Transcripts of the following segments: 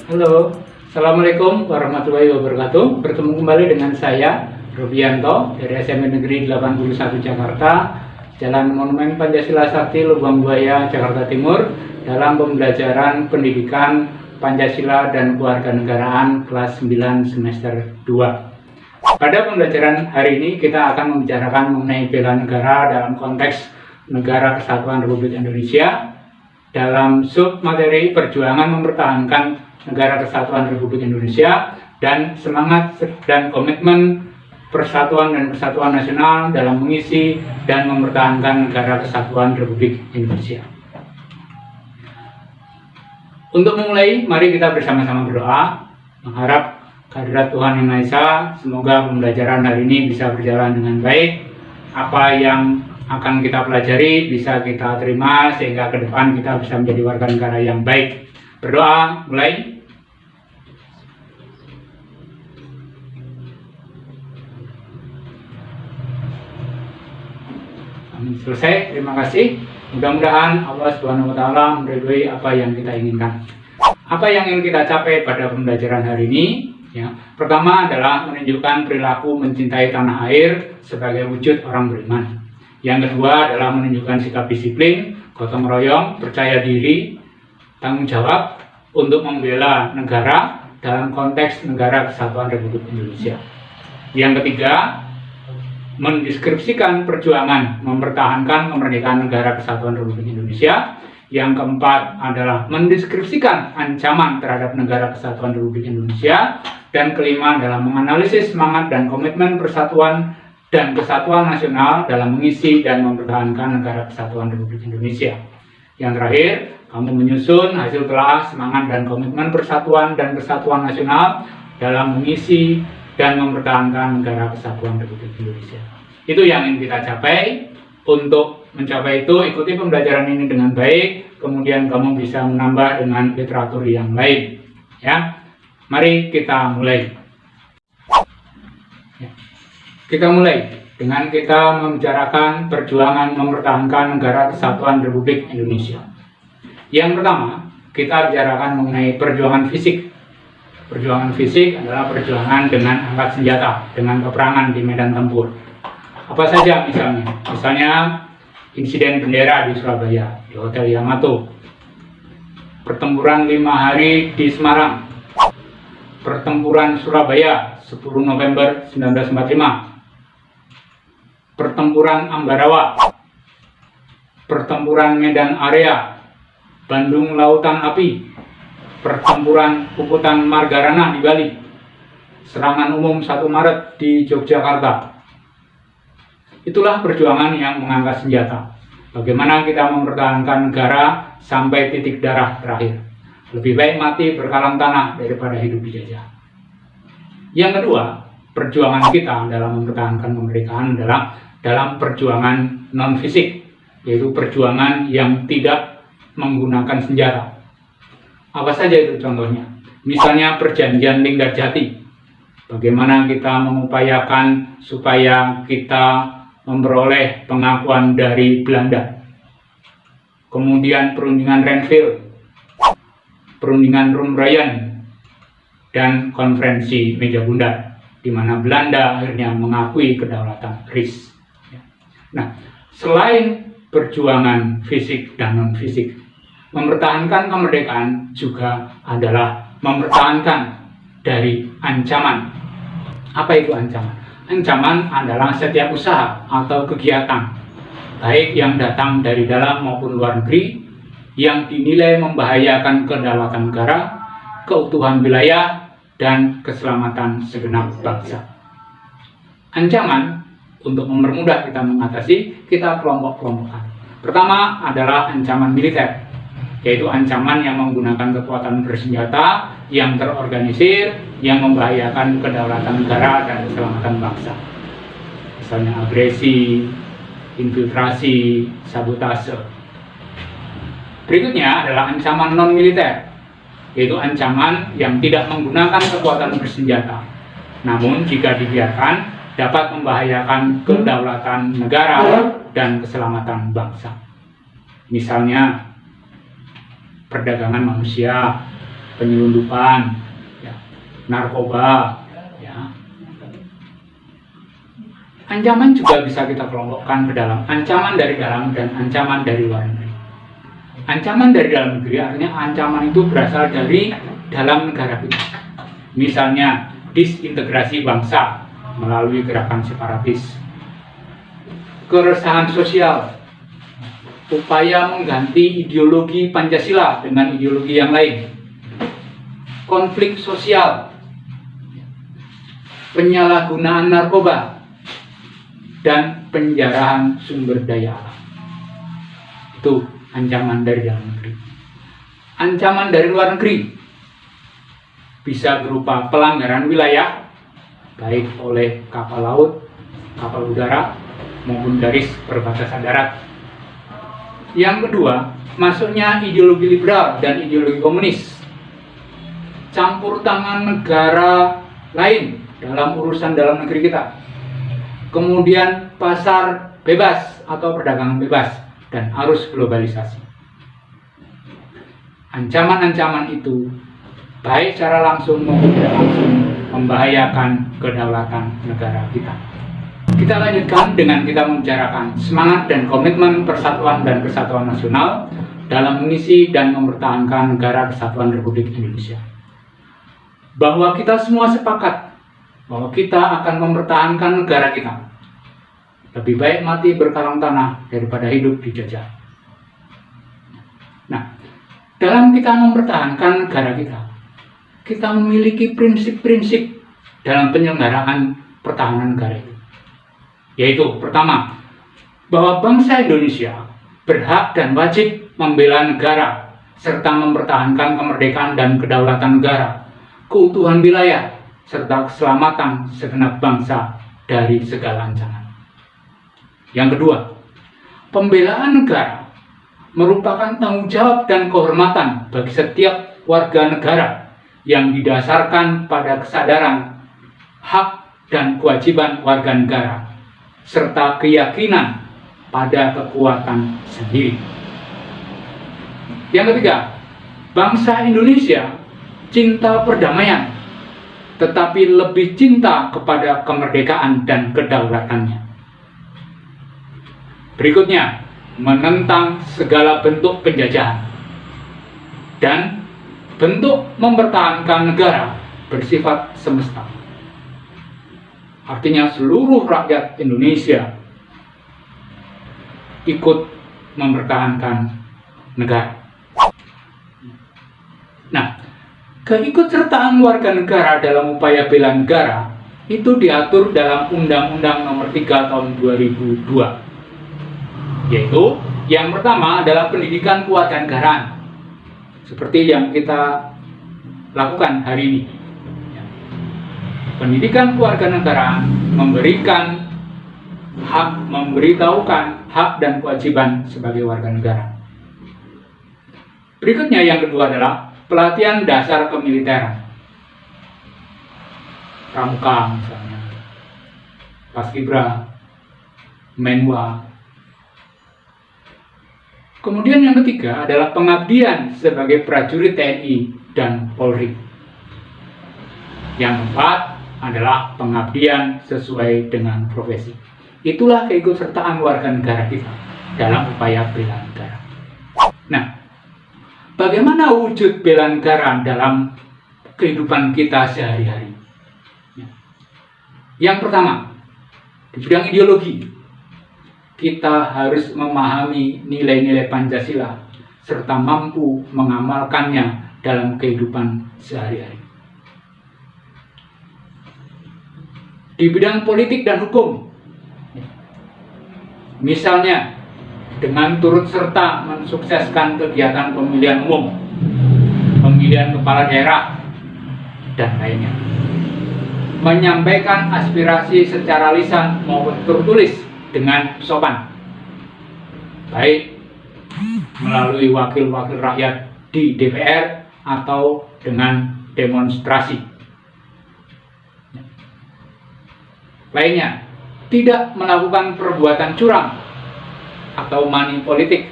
Halo, Assalamualaikum warahmatullahi wabarakatuh. Bertemu kembali dengan saya, Rubianto, dari SMA Negeri 81 Jakarta, Jalan Monumen Pancasila Sakti, Lubang Buaya, Jakarta Timur, dalam pembelajaran pendidikan Pancasila dan Kewarganegaraan kelas 9 semester 2. Pada pembelajaran hari ini kita akan membicarakan mengenai bela negara dalam konteks Negara Kesatuan Republik Indonesia dalam sub materi perjuangan mempertahankan Negara Kesatuan Republik Indonesia dan semangat dan komitmen persatuan dan kesatuan nasional dalam mengisi dan mempertahankan Negara Kesatuan Republik Indonesia. Untuk memulai, mari kita bersama-sama berdoa, mengharap kehadirat Tuhan Yang Maha Esa, semoga pembelajaran hari ini bisa berjalan dengan baik. Apa yang akan kita pelajari bisa kita terima sehingga ke depan kita bisa menjadi warga negara yang baik. Berdoa, mulai. Amin. Selesai, terima kasih. Mudah-mudahan Allah Subhanahu wa Ta'ala meridhoi apa yang kita inginkan. Apa yang ingin kita capai pada pembelajaran hari ini? Ya, pertama adalah menunjukkan perilaku mencintai tanah air sebagai wujud orang beriman. Yang kedua adalah menunjukkan sikap disiplin, gotong royong, percaya diri, tanggung jawab untuk membela negara dalam konteks Negara Kesatuan Republik Indonesia. Yang ketiga, mendeskripsikan perjuangan mempertahankan kemerdekaan Negara Kesatuan Republik Indonesia. Yang keempat adalah mendeskripsikan ancaman terhadap Negara Kesatuan Republik Indonesia. Dan kelima adalah menganalisis semangat dan komitmen persatuan dan kesatuan nasional dalam mengisi dan mempertahankan Negara Kesatuan Republik Indonesia. Yang terakhir, kamu menyusun hasil telah semangat dan komitmen persatuan dan kesatuan nasional dalam mengisi dan mempertahankan Negara Kesatuan Republik Indonesia. Itu yang ingin kita capai. Untuk mencapai itu, ikuti pembelajaran ini dengan baik, kemudian kamu bisa menambah dengan literatur yang lain. Ya, mari kita mulai. Kita mulai dengan kita membicarakan perjuangan mempertahankan Negara Kesatuan Republik Indonesia. Yang pertama, kita bicarakan mengenai perjuangan fisik. Perjuangan fisik adalah perjuangan dengan angkat senjata, dengan peperangan di medan tempur. Apa saja misalnya? Misalnya insiden bendera di Surabaya, di Hotel Yamato. Pertempuran 5 hari di Semarang. Pertempuran Surabaya 10 November 1945. Pertempuran Ambarawa, pertempuran Medan Area, Bandung Lautan Api, pertempuran Puputan Margarana di Bali, serangan umum 1 Maret di Yogyakarta. Itulah perjuangan yang mengangkat senjata. Bagaimana kita mempertahankan negara sampai titik darah terakhir. Lebih baik mati berkalang tanah daripada hidup dijajah. Yang kedua, perjuangan kita dalam mempertahankan kemerdekaan adalah dalam perjuangan non-fisik, yaitu perjuangan yang tidak menggunakan senjata. Apa saja itu contohnya? Misalnya perjanjian Linggarjati. Bagaimana kita mengupayakan supaya kita memperoleh pengakuan dari Belanda. Kemudian perundingan Renville, perundingan Rumrayan, dan konferensi Meja Bundar, di mana Belanda akhirnya mengakui kedaulatan RIS. Nah, selain perjuangan fisik dan non-fisik, mempertahankan kemerdekaan juga adalah mempertahankan dari ancaman. Apa itu ancaman? Ancaman adalah setiap usaha atau kegiatan, baik yang datang dari dalam maupun luar negeri, yang dinilai membahayakan kedaulatan negara, keutuhan wilayah, dan keselamatan segenap bangsa. Ancaman, untuk mempermudah kita mengatasi, kita kelompok-kelompokkan. Pertama adalah ancaman militer, yaitu ancaman yang menggunakan kekuatan bersenjata yang terorganisir, yang membahayakan kedaulatan negara dan keselamatan bangsa. Misalnya agresi, infiltrasi, sabotase. Berikutnya adalah ancaman non-militer, yaitu ancaman yang tidak menggunakan kekuatan bersenjata, namun jika dibiarkan dapat membahayakan kedaulatan negara dan keselamatan bangsa. Misalnya perdagangan manusia, penyelundupan, ya, narkoba, ya. Ancaman juga bisa kita kelompokkan ke dalam ancaman dari dalam dan ancaman dari luar negeri. Ancaman dari dalam negeri artinya ancaman itu berasal dari dalam negara kita. Misalnya disintegrasi bangsa melalui gerakan separatis, keresahan sosial, upaya mengganti ideologi Pancasila dengan ideologi yang lain, konflik sosial, penyalahgunaan narkoba, dan penjarahan sumber daya alam. Itu ancaman dari dalam negeri. Ancaman dari luar negeri bisa berupa pelanggaran wilayah, baik oleh kapal laut, kapal udara, maupun garis perbatasan darat. Yang kedua, masuknya ideologi liberal dan ideologi komunis, campur tangan negara lain dalam urusan dalam negeri kita. Kemudian pasar bebas atau perdagangan bebas dan arus globalisasi. Ancaman-ancaman itu baik secara langsung maupun tidak langsung membahayakan kedaulatan negara kita. Kita lanjutkan dengan kita membicarakan semangat dan komitmen persatuan dan kesatuan nasional dalam mengisi dan mempertahankan negara kesatuan Republik Indonesia. Bahwa kita semua sepakat bahwa kita akan mempertahankan negara kita. Lebih baik mati berkarang tanah daripada hidup dijajah. Nah, dalam kita mempertahankan negara kita memiliki prinsip-prinsip dalam penyelenggaraan pertahanan negara itu. Yaitu pertama, bahwa bangsa Indonesia berhak dan wajib membela negara serta mempertahankan kemerdekaan dan kedaulatan negara, keutuhan wilayah, serta keselamatan segenap bangsa dari segala ancaman. Yang kedua, pembelaan negara merupakan tanggung jawab dan kehormatan bagi setiap warga negara yang didasarkan pada kesadaran hak dan kewajiban warga negara serta keyakinan pada kekuatan sendiri. Yang ketiga, bangsa Indonesia cinta perdamaian, tetapi lebih cinta kepada kemerdekaan dan kedaulatannya. Berikutnya, menentang segala bentuk penjajahan dan bentuk mempertahankan negara bersifat semesta. Artinya seluruh rakyat Indonesia ikut mempertahankan negara. Nah, keikutsertaan warga negara dalam upaya bela negara itu diatur dalam Undang-Undang Nomor 3 Tahun 2002. Yaitu yang pertama adalah pendidikan kewarganegaraan, seperti yang kita lakukan hari ini. Pendidikan kewarganegaraan memberikan hak, memberitahukan hak dan kewajiban sebagai warga negara. Berikutnya yang kedua adalah pelatihan dasar kemiliteran, pramuka misalnya, paskibra, menwa. Kemudian yang ketiga adalah pengabdian sebagai prajurit TNI dan Polri. Yang keempat adalah pengabdian sesuai dengan profesi. Itulah keikutsertaan warga negara kita dalam upaya bela negara. Nah, bagaimana wujud bela negara dalam kehidupan kita sehari-hari? Yang pertama, di bidang ideologi, kita harus memahami nilai-nilai Pancasila serta mampu mengamalkannya dalam kehidupan sehari-hari. Di bidang politik dan hukum, misalnya dengan turut serta mensukseskan kegiatan pemilihan umum, pemilihan kepala daerah, dan lainnya. Menyampaikan aspirasi secara lisan maupun tertulis dengan sopan, baik melalui wakil-wakil rakyat di DPR atau dengan demonstrasi. Lainnya, tidak melakukan perbuatan curang atau money politik.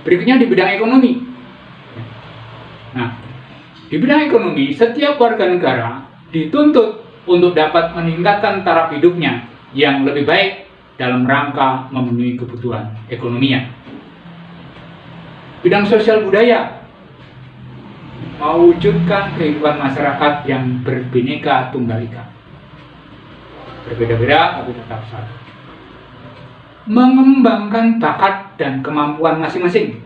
Berikutnya di bidang ekonomi, Nah, di bidang ekonomi, setiap warga negara dituntut untuk dapat meningkatkan taraf hidupnya yang lebih baik dalam rangka memenuhi kebutuhan ekonominya. Bidang sosial budaya mewujudkan kehidupan masyarakat yang berbineka tunggal ika. Berbeda-beda tapi tetap satu. Mengembangkan bakat dan kemampuan masing-masing.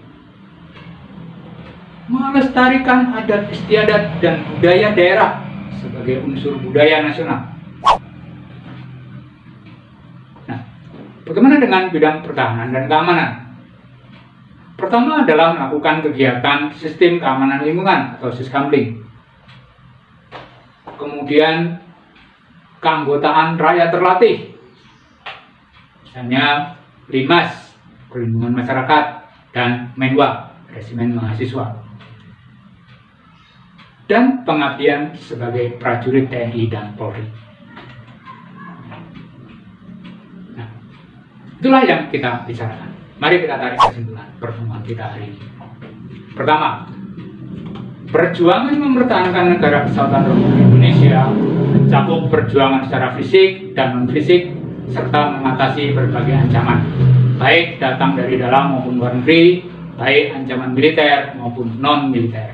Melestarikan adat istiadat dan budaya daerah sebagai unsur budaya nasional. Nah, bagaimana dengan bidang pertahanan dan keamanan? Pertama adalah melakukan kegiatan sistem keamanan lingkungan atau Siskamling. Kemudian keanggotaan rakyat terlatih, misalnya Limas, Perlindungan Masyarakat, dan Menwa, Resimen Mahasiswa. Dan pengabdian sebagai prajurit TNI dan Polri. Nah, itulah yang kita bicarakan. Mari kita tarik kesimpulan pertemuan kita hari ini. Pertama, perjuangan mempertahankan negara kesatuan Republik Indonesia mencakup perjuangan secara fisik dan non-fisik serta mengatasi berbagai ancaman, baik datang dari dalam maupun luar negeri, baik ancaman militer maupun non-militer.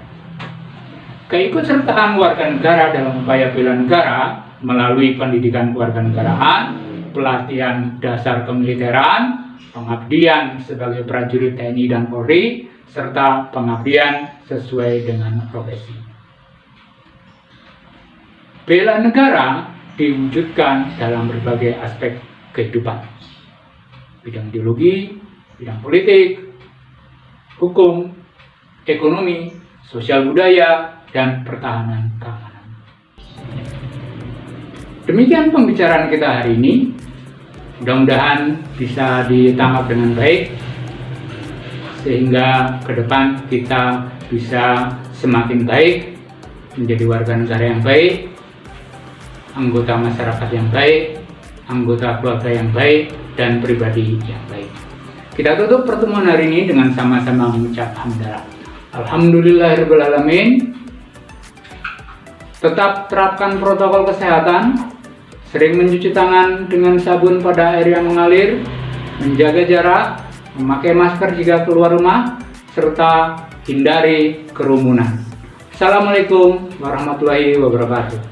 Keikutsertaan warga negara dalam upaya bela negara melalui pendidikan kewarganegaraan, pelatihan dasar kemiliteran, pengabdian sebagai prajurit TNI dan Polri, serta pengabdian sesuai dengan profesi. Bela negara diwujudkan dalam berbagai aspek kehidupan, bidang ideologi, bidang politik, hukum, ekonomi, sosial budaya, dan pertahanan keamanan. Demikian pembicaraan kita hari ini. Mudah-mudahan bisa ditangkap dengan baik sehingga ke depan kita bisa semakin baik, menjadi warga negara yang baik, anggota masyarakat yang baik, anggota keluarga yang baik, dan pribadi yang baik. Kita tutup pertemuan hari ini dengan sama-sama mengucap hamdalah. Alhamdulillahirabbil alamin. Tetap terapkan protokol kesehatan. Sering mencuci tangan dengan sabun pada air yang mengalir, menjaga jarak, memakai masker jika keluar rumah, serta hindari kerumunan. Assalamualaikum warahmatullahi wabarakatuh.